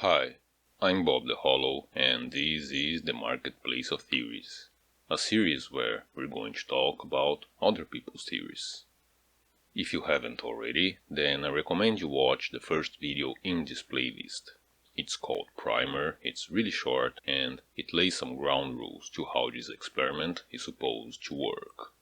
Hi, I'm Bob the Hollow, and this is the Marketplace of Theories, a series where we're going to talk about other people's theories. If you haven't already, then I recommend you watch the first video in this playlist. It's called Primer, it's really short, and it lays some ground rules to how this experiment is supposed to work.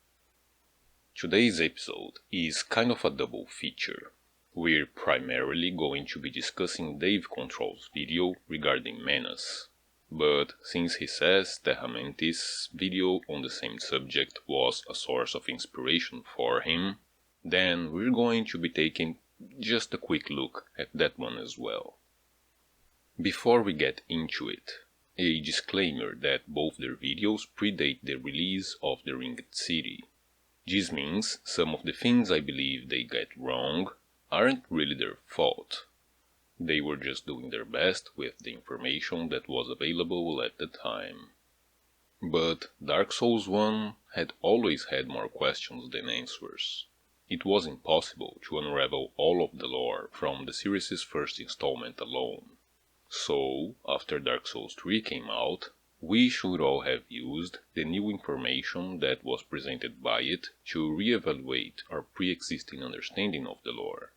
Today's episode is kind of a double feature. We're primarily going to be discussing Dave Control's video regarding Menace, but since he says Terra Mantis' video on the same subject was a source of inspiration for him, then we're going to be taking just a quick look at that one as well. Before we get into it, a disclaimer that both their videos predate the release of The Ringed City. This means some of the things I believe they get wrong aren't really their fault. They were just doing their best with the information that was available at the time. But Dark Souls 1 had always had more questions than answers. It was impossible to unravel all of the lore from the series' first installment alone. So, after Dark Souls 3 came out, we should all have used the new information that was presented by it to re-evaluate our pre-existing understanding of the lore.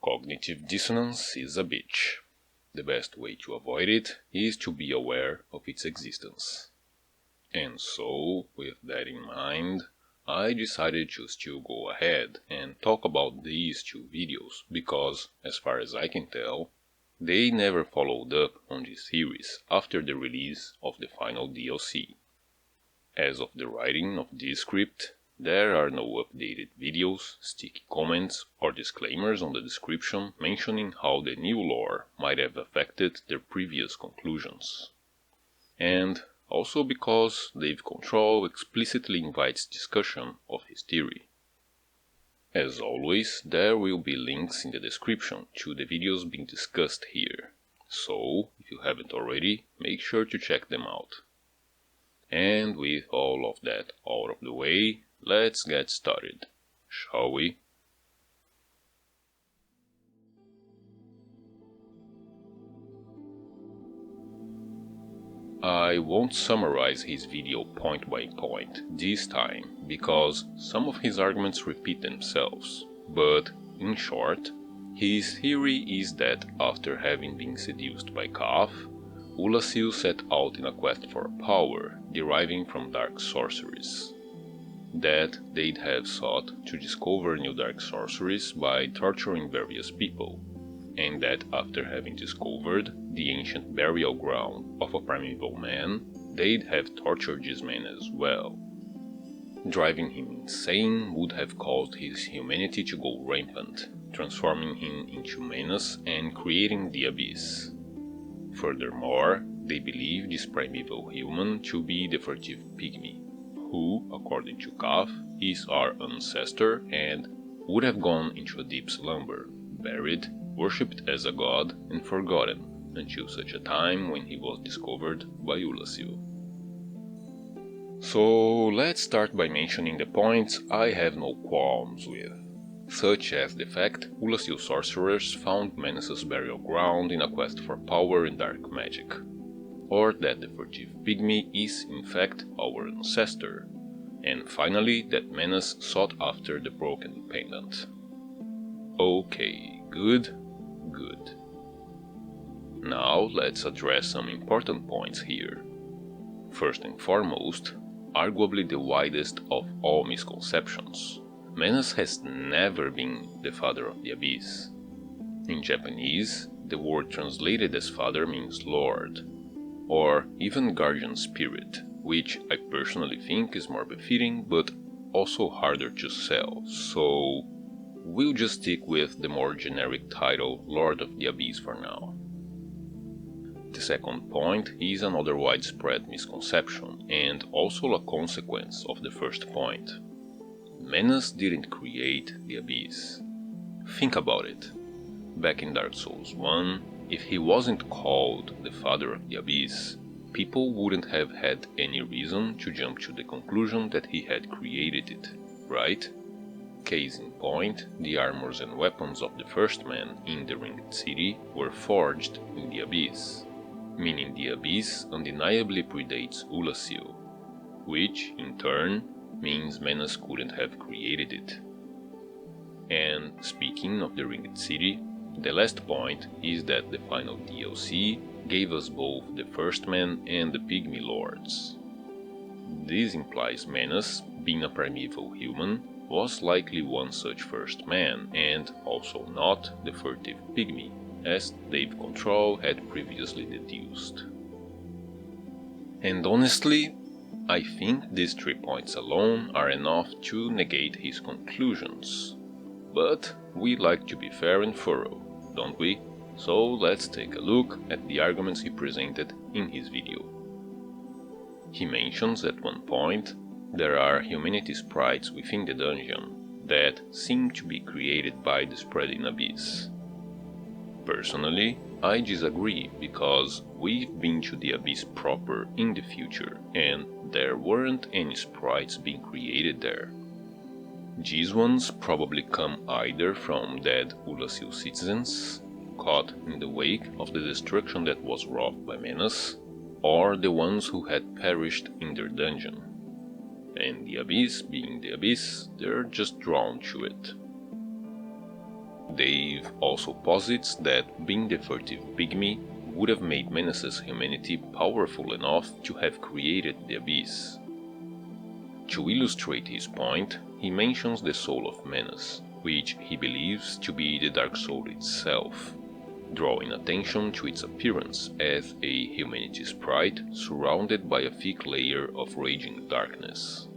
Cognitive dissonance is a bitch. The best way to avoid it is to be aware of its existence. And so, with that in mind, I decided to still go ahead and talk about these two videos because, as far as I can tell, they never followed up on this series after the release of the final DLC. As of the writing of this script, there are no updated videos, sticky comments, or disclaimers on the description mentioning how the new lore might have affected their previous conclusions. And also because Dave Control explicitly invites discussion of his theory. As always, there will be links in the description to the videos being discussed here, so if you haven't already, make sure to check them out. And with all of that out of the way, let's get started, shall we? I won't summarize his video point by point this time, because some of his arguments repeat themselves, but, in short, his theory is that after having been seduced by Kaf, Ulasil set out in a quest for power deriving from dark sorceries. That they'd have sought to discover new dark sorceries by torturing various people, and that after having discovered the ancient burial ground of a primeval man, they'd have tortured this man as well. Driving him insane would have caused his humanity to go rampant, transforming him into Menace and creating the Abyss. Furthermore, they believe this primeval human to be the furtive pygmy, who, according to Kaf, is our ancestor and would have gone into a deep slumber, buried, worshipped as a god, and forgotten until such a time when he was discovered by Ulasil. So let's start by mentioning the points I have no qualms with, such as the fact Ulasil sorcerers found Menace's burial ground in a quest for power and dark magic, or that the furtive pygmy is in fact our ancestor, and finally that Menace sought after the broken pendant. Okay, good. Now let's address some important points here. First and foremost, arguably the widest of all misconceptions, Menace has never been the father of the Abyss. In Japanese, the word translated as father means lord, or even guardian spirit, which I personally think is more befitting but also harder to sell, so we'll just stick with the more generic title Lord of the Abyss for now. The second point is another widespread misconception, and also a consequence of the first point. Menace didn't create the Abyss. Think about it. Back in Dark Souls 1, if he wasn't called the Father of the Abyss, people wouldn't have had any reason to jump to the conclusion that he had created it, right? Case in point, the armors and weapons of the first man in the Ringed City were forged in the Abyss, meaning the Abyss undeniably predates Ulasil, which, in turn, means Menas couldn't have created it. And speaking of the Ringed City, the last point is that the final DLC gave us both the First Man and the Pygmy Lords. This implies Menas, being a primeval human, was likely one such First Man, and also not the furtive Pygmy, as Dave Control had previously deduced. And honestly, I think these 3 points alone are enough to negate his conclusions. But we like to be fair and thorough, don't we? So let's take a look at the arguments he presented in his video. He mentions at one point there are humanity sprites within the dungeon that seem to be created by the spreading abyss. Personally, I disagree because we've been to the abyss proper in the future and there weren't any sprites being created there. These ones probably come either from dead Ulasil citizens, caught in the wake of the destruction that was wrought by Menas, or the ones who had perished in their dungeon. And the abyss being the abyss, they're just drawn to it. Dave also posits that being the furtive Pygmy would have made Menas' humanity powerful enough to have created the abyss. To illustrate his point, he mentions the soul of Menas, which he believes to be the Dark Soul itself, drawing attention to its appearance as a humanity sprite surrounded by a thick layer of raging darkness.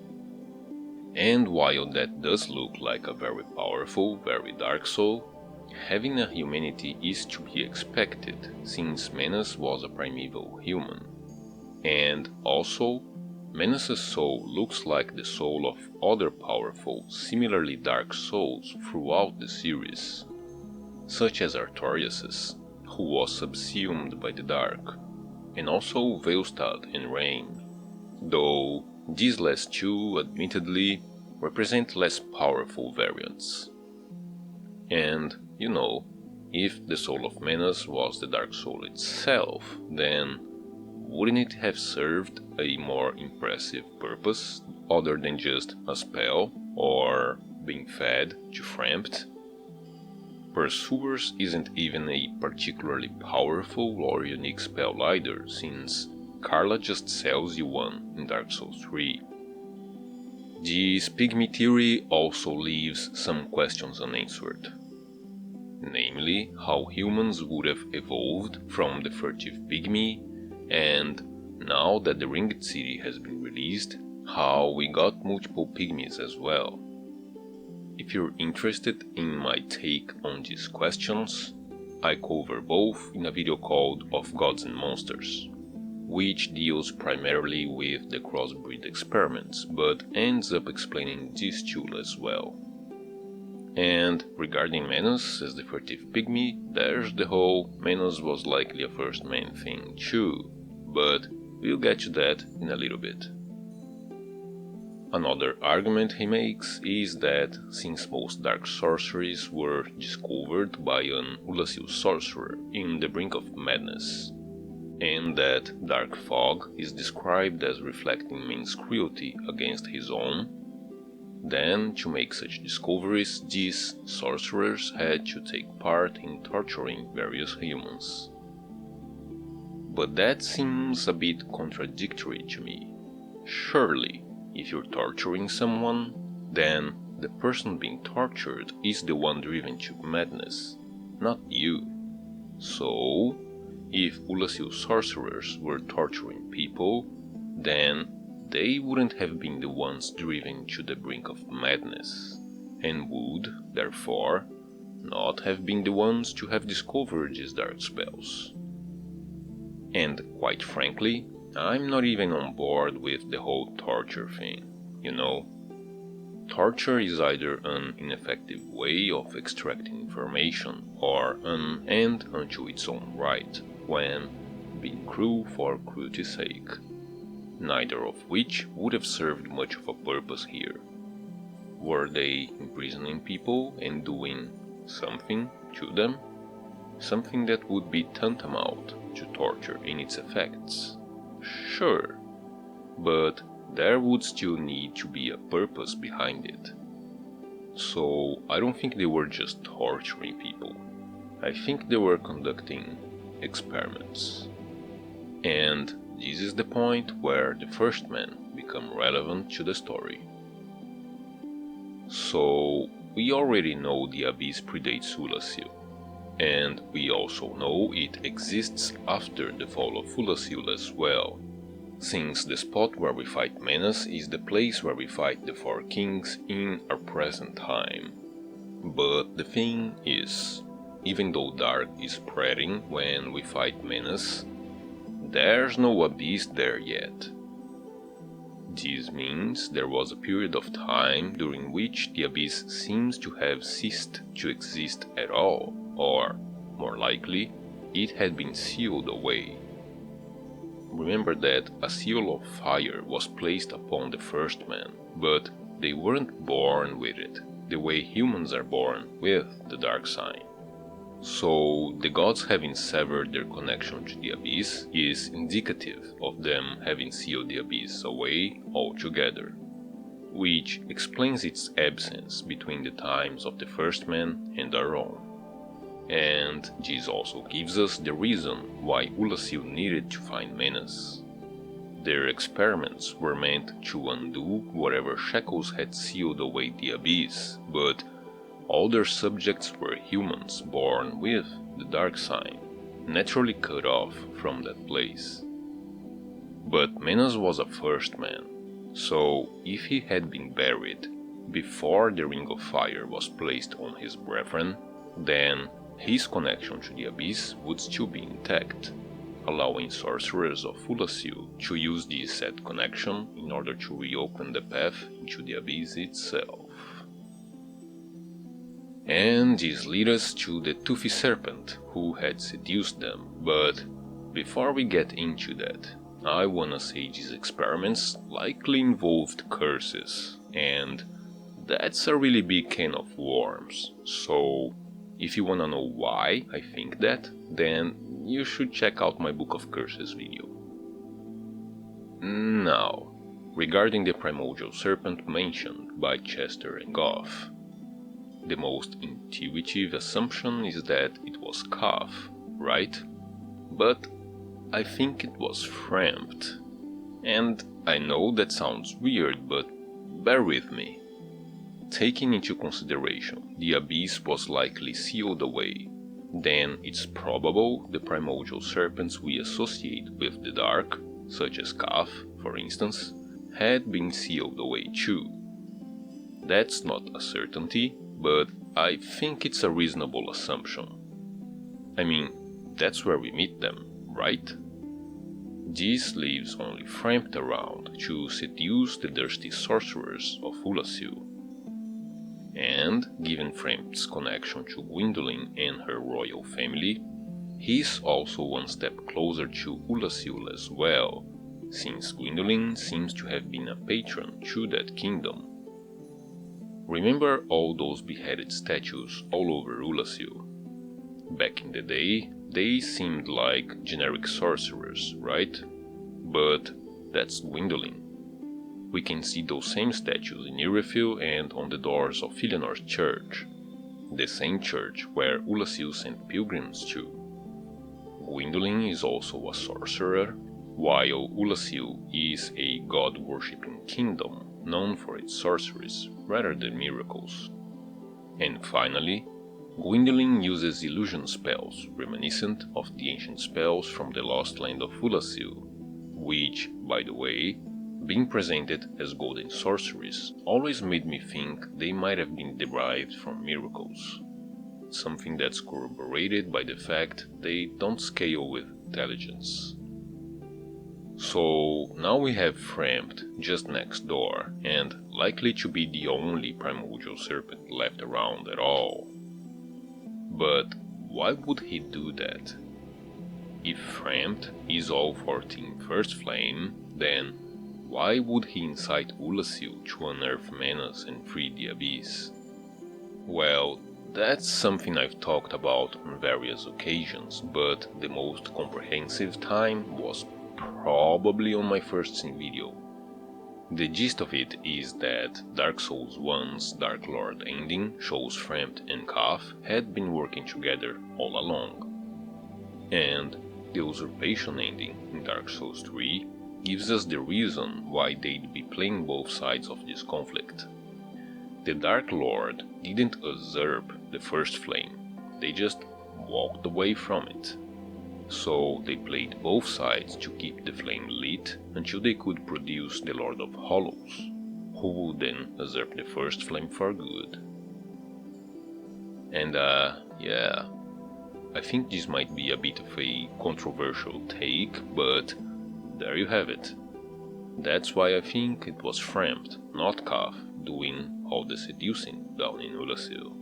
And while that does look like a very powerful, very dark soul, having a humanity is to be expected since Menas was a primeval human. And also, Menas' soul looks like the soul of other powerful, similarly dark souls throughout the series, such as Artorias', who was subsumed by the dark, and also Velstad and Rain, though these last two, admittedly, represent less powerful variants. And, if the soul of Menas was the Dark Soul itself, then wouldn't it have served a more impressive purpose other than just a spell or being fed to Frampt? Pursuers isn't even a particularly powerful or unique spell either, since Carla just sells you one in Dark Souls 3. This Pygmy theory also leaves some questions unanswered. Namely, how humans would have evolved from the furtive Pygmy, and now that the Ringed City has been released, how we got multiple Pygmies as well. If you're interested in my take on these questions, I cover both in a video called Of Gods and Monsters, which deals primarily with the crossbreed experiments, but ends up explaining this tool as well. And regarding Menas as the furtive Pygmy, there's the whole Menas was likely a first man thing too, but we'll get to that in a little bit. Another argument he makes is that since most dark sorceries were discovered by an Ulasil sorcerer in the brink of madness, and that dark fog is described as reflecting man's cruelty against his own, then to make such discoveries these sorcerers had to take part in torturing various humans. But that seems a bit contradictory to me. Surely, if you're torturing someone, then the person being tortured is the one driven to madness, not you. So, if Ulasil sorcerers were torturing people, then they wouldn't have been the ones driven to the brink of madness, and would, therefore, not have been the ones to have discovered these dark spells. And quite frankly, I'm not even on board with the whole torture thing, Torture is either an ineffective way of extracting information or an end unto its own right, when being cruel for cruelty's sake, neither of which would have served much of a purpose here. were they imprisoning people and doing something to them? Something that would be tantamount to torture in its effects? Sure, but there would still need to be a purpose behind it. So I don't think they were just torturing people. I think they were conducting experiments. And this is the point where the first men become relevant to the story. So we already know the Abyss predates Ulasil, and we also know it exists after the fall of Ulasil as well, since the spot where we fight Menas is the place where we fight the Four Kings in our present time. But the thing is, even though dark is spreading when we fight Menas, there's no Abyss there yet. This means there was a period of time during which the Abyss seems to have ceased to exist at all, or, more likely, it had been sealed away. Remember that a seal of fire was placed upon the first man, but they weren't born with it, the way humans are born with the dark sign. So the gods having severed their connection to the Abyss is indicative of them having sealed the Abyss away altogether, which explains its absence between the times of the first man and our own. And this also gives us the reason why Ulasil needed to find Menas. Their experiments were meant to undo whatever shackles had sealed away the Abyss, but all their subjects were humans born with the dark sign, naturally cut off from that place. But Menas was a first man, so if he had been buried before the Ring of Fire was placed on his brethren, then his connection to the Abyss would still be intact, allowing sorcerers of Ulasil to use this said connection in order to reopen the path into the Abyss itself. And this leads us to the toothy serpent who had seduced them, but before we get into that, I wanna say these experiments likely involved curses, and that's a really big can of worms, so if you wanna know why I think that, then you should check out my Book of Curses video. Now, regarding the primordial serpent mentioned by Chester and Goff, the most intuitive assumption is that it was Kaf, right? But I think it was Frampt. And I know that sounds weird, but bear with me. Taking into consideration the Abyss was likely sealed away, then it's probable the primordial serpents we associate with the dark, such as Kaf, for instance, had been sealed away too. That's not a certainty, but I think it's a reasonable assumption. I mean, that's where we meet them, right? This leaves only Frampt around to seduce the thirsty sorcerers of Ulasil. And, given Frampt's connection to Gwyndolin and her royal family, he's also one step closer to Ulasil as well, since Gwyndolin seems to have been a patron to that kingdom. Remember all those beheaded statues all over Ulasil? Back in the day, they seemed like generic sorcerers, right? But that's Gwyndolin. We can see those same statues in Irithyll and on the doors of Filianor's church, the same church where Ulasil sent pilgrims to. Gwyndolin is also a sorcerer, while Ulasil is a god-worshipping kingdom known for its sorceries rather than miracles. And finally, Gwyndolin uses illusion spells reminiscent of the ancient spells from the lost land of Ulasil, which, by the way, being presented as golden sorceries always made me think they might have been derived from miracles, something that's corroborated by the fact they don't scale with intelligence. So now we have Frampt just next door, and likely to be the only primordial serpent left around at all. But why would he do that? If Frampt is all for Team First Flame, then why would he incite Ulasil to unearth Menas and free the Abyss? Well, that's something I've talked about on various occasions, but the most comprehensive time was probably on my first Sin video. The gist of it is that Dark Souls 1's Dark Lord ending shows Frampt and Kaf had been working together all along. And the Usurpation ending in Dark Souls 3 gives us the reason why they'd be playing both sides of this conflict. The Dark Lord didn't usurp the First Flame, they just walked away from it. So they played both sides to keep the flame lit until they could produce the Lord of Hollows, who would then usurp the First Flame for good. And yeah, I think this might be a bit of a controversial take, but there you have it. That's why I think it was Frampt, not Kaf, doing all the seducing down in Ulasil.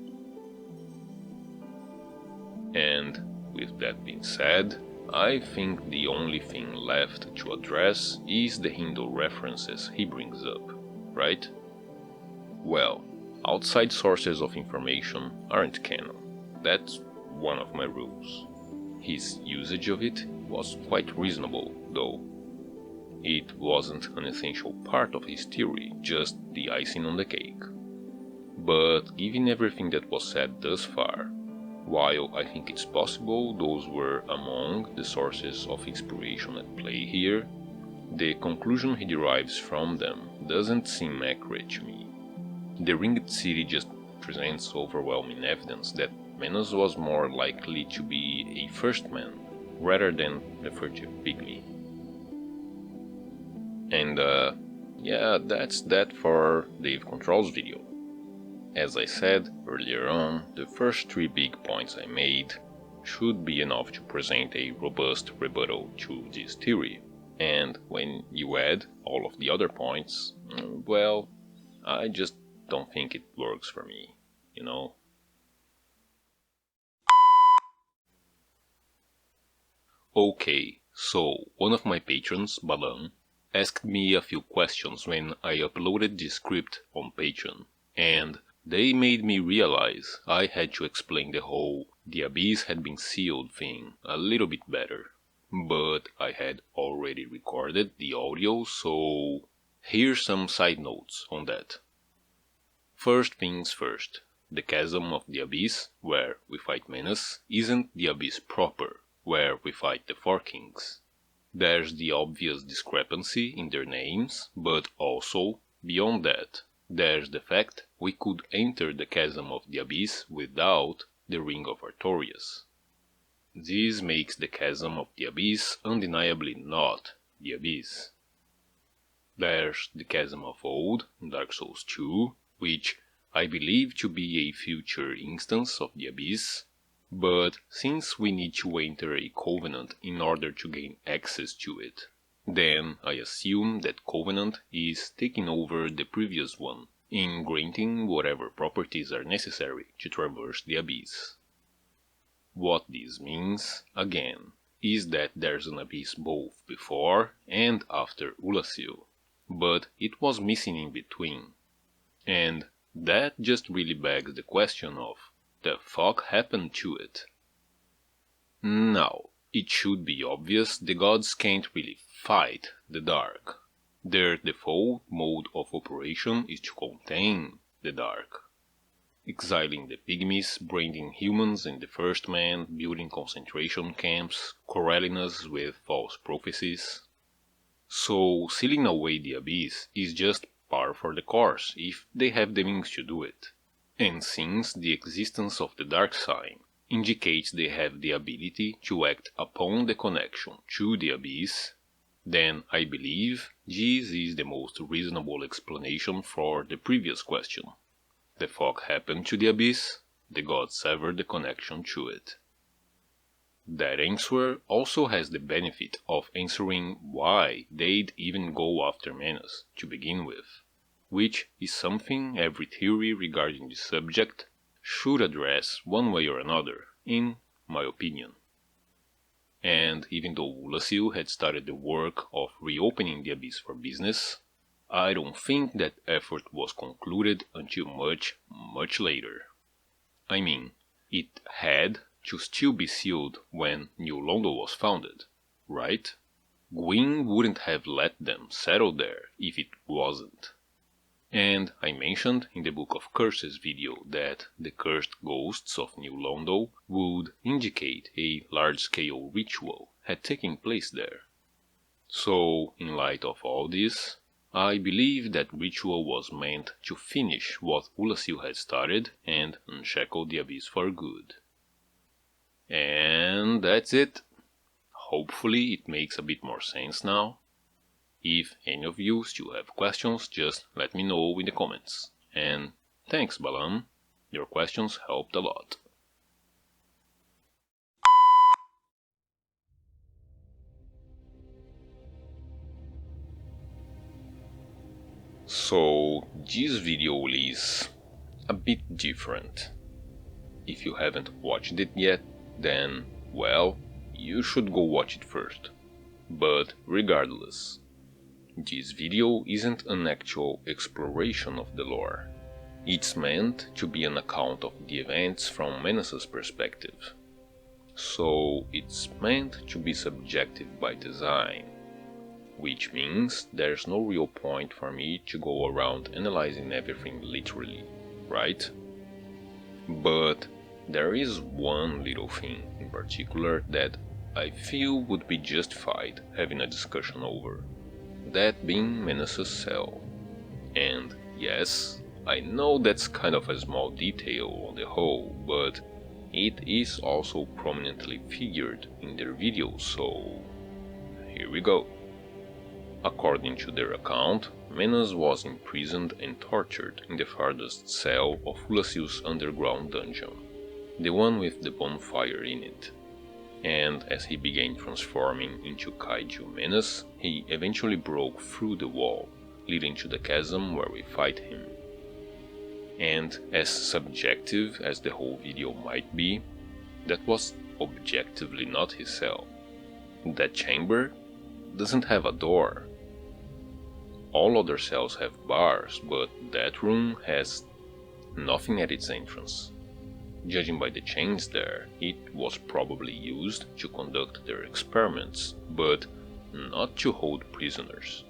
And with that being said, I think the only thing left to address is the Hindu references he brings up, right? Well, outside sources of information aren't canon. That's one of my rules. His usage of it was quite reasonable, though. It wasn't an essential part of his theory, just the icing on the cake. But given everything that was said thus far, while I think it's possible those were among the sources of inspiration at play here, the conclusion he derives from them doesn't seem accurate to me. The Ringed City just presents overwhelming evidence that Menas was more likely to be a first man, rather than a furtive pygmy. And yeah, that's that for Dave Control's video. As I said earlier on, the first 3 big points I made should be enough to present a robust rebuttal to this theory, and when you add all of the other points, well, I just don't think it works for me, you know? Okay, so one of my patrons, Balan, asked me a few questions when I uploaded this script on Patreon, and they made me realize I had to explain the whole "the Abyss had been sealed" thing a little bit better. But I had already recorded the audio, so here's some side notes on that. First things first, the Chasm of the Abyss, where we fight Menas, isn't the Abyss proper, where we fight the Four Kings. There's the obvious discrepancy in their names, but also, beyond that, there's the fact we could enter the Chasm of the Abyss without the Ring of Artorias. This makes the Chasm of the Abyss undeniably not the Abyss. There's the Chasm of Old in Dark Souls 2, which I believe to be a future instance of the Abyss, but since we need to enter a Covenant in order to gain access to it, then I assume that Covenant is taking over the previous one, in granting whatever properties are necessary to traverse the Abyss. What this means, again, is that there's an Abyss both before and after Ulasil, but it was missing in between. And that just really begs the question of, the fuck happened to it? Now, it should be obvious the gods can't really fight the dark. Their default mode of operation is to contain the dark. Exiling the pygmies, branding humans and the First Man, building concentration camps, corralling us with false prophecies. So sealing away the Abyss is just par for the course if they have the means to do it. And since the existence of the Dark Sign indicates they have the ability to act upon the connection to the Abyss, then I believe this is the most reasonable explanation for the previous question. The fuck happened to the Abyss? The gods severed the connection to it. That answer also has the benefit of answering why they'd even go after Menas to begin with, which is something every theory regarding the subject should address one way or another, in my opinion. And even though Ulasil had started the work of reopening the Abyss for business, I don't think that effort was concluded until much, much later. I mean, it had to still be sealed when New London was founded, right? Gwyn wouldn't have let them settle there if it wasn't. And I mentioned in the Book of Curses video that the cursed ghosts of New Londo would indicate a large-scale ritual had taken place there. So, in light of all this, I believe that ritual was meant to finish what Ulasil had started and unshackle the Abyss for good. And that's it. Hopefully it makes a bit more sense now. If any of you still have questions, just let me know in the comments. And thanks, Balan. Your questions helped a lot. So, this video is a bit different. If you haven't watched it yet, then, well, you should go watch it first. But regardless, this video isn't an actual exploration of the lore. It's meant to be an account of the events from Menace's perspective. So it's meant to be subjective by design, which means there's no real point for me to go around analyzing everything literally, right? But there is one little thing in particular that I feel would be justified having a discussion over. That being Menace's cell. And yes, I know that's kind of a small detail on the whole, but it is also prominently figured in their videos, so here we go. According to their account, Menace was imprisoned and tortured in the farthest cell of Ulasil's underground dungeon, the one with the bonfire in it. And as he began transforming into Kaiju Menace, he eventually broke through the wall, leading to the chasm where we fight him. And as subjective as the whole video might be, that was objectively not his cell. That chamber doesn't have a door. All other cells have bars, but that room has nothing at its entrance. Judging by the chains there, it was probably used to conduct their experiments, but not to hold prisoners.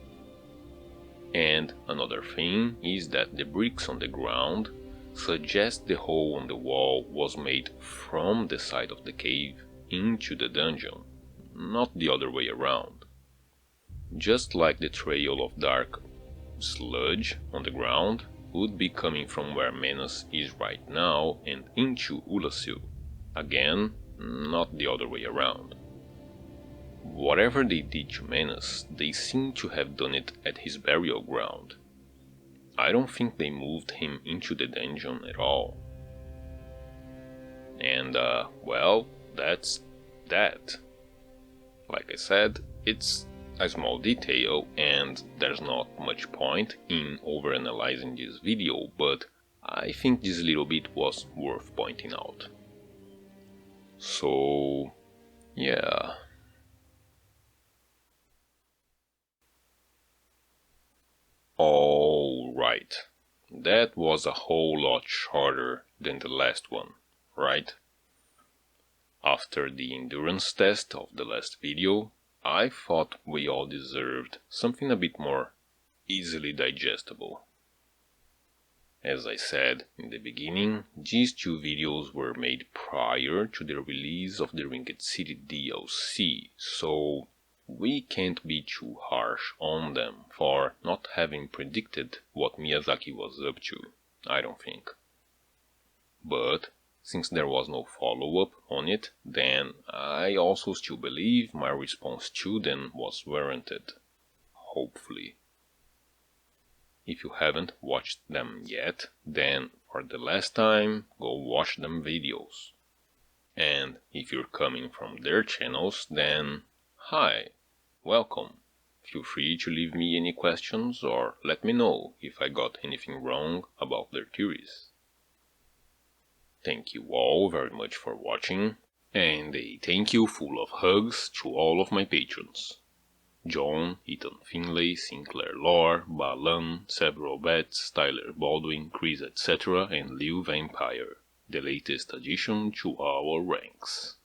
And another thing is that the bricks on the ground suggest the hole on the wall was made from the side of the cave into the dungeon, not the other way around. Just like the trail of dark sludge on the ground would be coming from where Menace is right now and into Ulasil. Again, not the other way around. Whatever they did to Menace, they seem to have done it at his burial ground. I don't think they moved him into the dungeon at all. And, well, that's that. Like I said, it's a small detail and there's not much point in overanalyzing this video, but I think this little bit was worth pointing out. So, yeah. Alright, that was a whole lot shorter than the last one, right? After the endurance test of the last video, I thought we all deserved something a bit more easily digestible. As I said in the beginning, these two videos were made prior to the release of the Ringed City DLC, so we can't be too harsh on them for not having predicted what Miyazaki was up to, I don't think. But since there was no follow-up on it, then I also still believe my response to them was warranted. Hopefully. If you haven't watched them yet, then for the last time, go watch them videos. And if you're coming from their channels, then hi, welcome. Feel free to leave me any questions or let me know if I got anything wrong about their theories. Thank you all very much for watching. And a thank you full of hugs to all of my patrons. John, Ethan Finlay, Sinclair Lore, Balan, several Bets, Tyler Baldwin, Chris etc. and Liu Vampire, the latest addition to our ranks.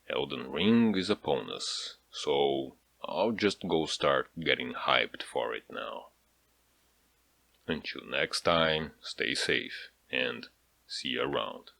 Elden Ring is upon us, so I'll just go start getting hyped for it now. Until next time, stay safe and see you around.